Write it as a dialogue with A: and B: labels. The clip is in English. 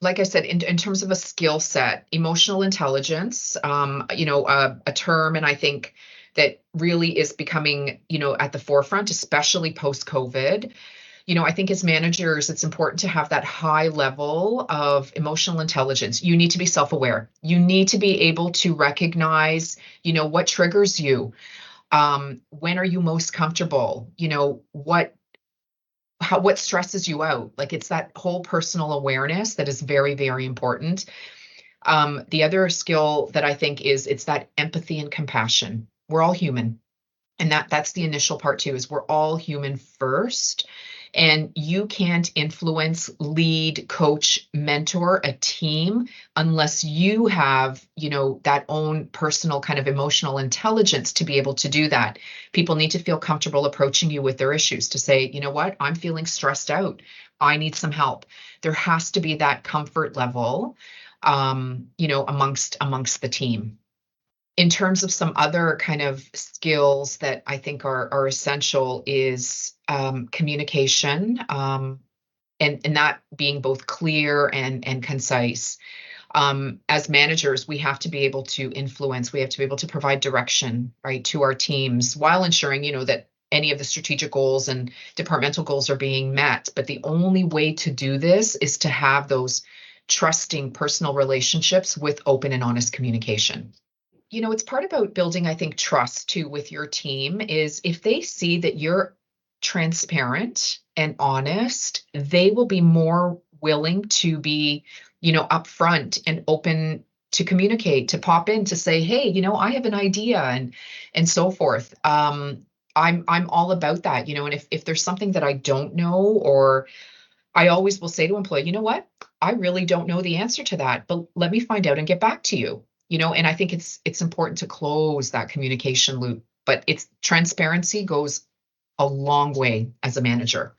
A: like I said, in terms of a skill set, emotional intelligence, a term, and I think that really is becoming, at the forefront, especially post-COVID. I think as managers, it's important to have that high level of emotional intelligence. You need to be self-aware. You need to be able to recognize, what triggers you. When are you most comfortable? What stresses you out? Like, it's that whole personal awareness that is very, very important. The other skill that I think is it's that empathy and compassion. We're all human. And that's the initial part too, is we're all human first. And you can't influence, lead, coach, mentor a team unless you have, that own personal kind of emotional intelligence to be able to do that. People need to feel comfortable approaching you with their issues, to say, you know what, I'm feeling stressed out. I need some help. There has to be that comfort level, amongst the team. In terms of some other kind of skills that I think are essential is communication, and that being both clear and concise. As managers, we have to be able to influence, we have to be able to provide direction, right, to our teams, while ensuring, that any of the strategic goals and departmental goals are being met. But the only way to do this is to have those trusting personal relationships with open and honest communication. It's part about building, I think, trust too with your team. Is if they see that you're transparent and honest, they will be more willing to be, upfront and open to communicate, to pop in, to say, hey, I have an idea, and so forth. I'm all about that, and if there's something that I don't know, or I always will say to employee, you know what? I really don't know the answer to that, but let me find out and get back to you. And I think it's important to close that communication loop, but it's transparency goes a long way as a manager.